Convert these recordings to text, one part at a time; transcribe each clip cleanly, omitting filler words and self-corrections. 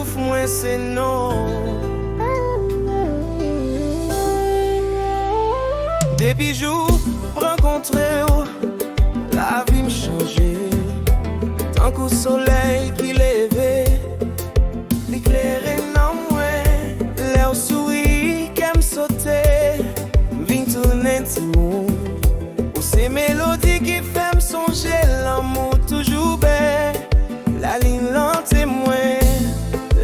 souffle, moi c'est non. Depuis jour rencontré, la vie me changeait. Tant qu'au soleil qui levait, l'éclairer non moi. L'air sourit qu'elle me sautait, vient tourner petit mot. Ou ces mélodies qui fait me songer l'amour toujours belle. La ligne l'en témoin,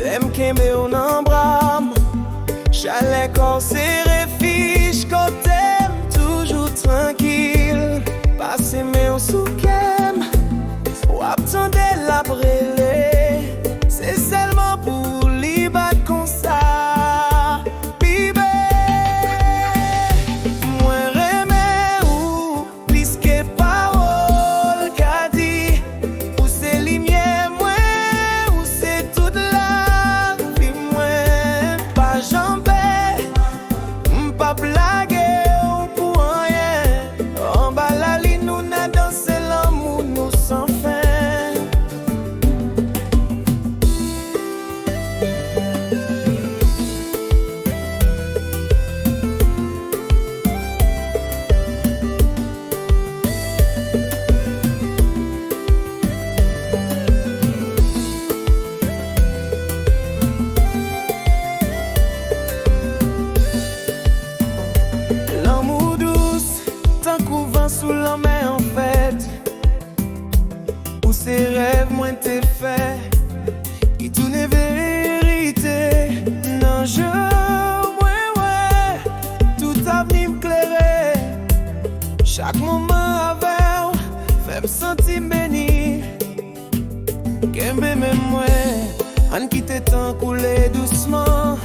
l'aime qu'aime on embrame. Chalet corps serré, fiche côté, toujours tranquille. Passez mes au soukem, ou attendez la brûler. C'est seulement pour l'y battre comme ça. Bibé, moi remets ou plus que parole qu'a dit. Ou c'est lumière, moi, ou c'est toute la vie, moi. Pas jambé, pas blagué ou pour rien. En bas la ligne, nous n'a dansé l'amour, nous sans fin. L'amour douce, tant qu'on vent sous la mer en fait. Où ces rêves moins t'es fait, qui tout n'est vérité. Non, je, ouais, tout avenir m'éclairer. Chaque moment avec, fait me sentir béni. Qu'aime même moi, on quitte tant couler doucement.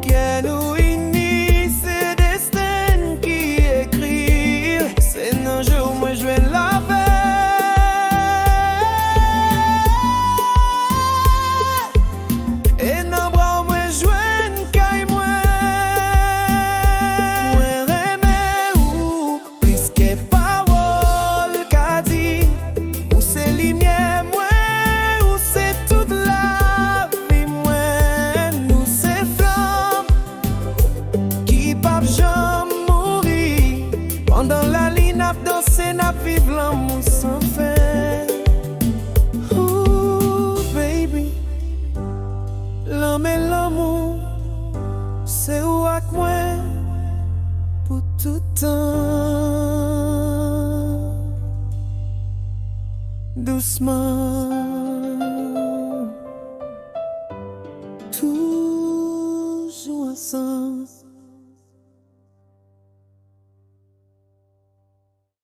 Qu'elle nous unit, c'est destin qui écrit. C'est un jour où moi je vais la et non bras moi je vais caille moi. Moi remets ou plus que parole qu'a dit. Ou c'est lumière moi, ou c'est toute la vie moi. Nous c'est flamme qui pape jamais mourir. Pendant la ligne n'a dansé, n'a vivre l'amour sans fin. Ooh, baby, l'homme et l'amour, c'est où avec moi pour tout temps. Doucement, toujours ensemble.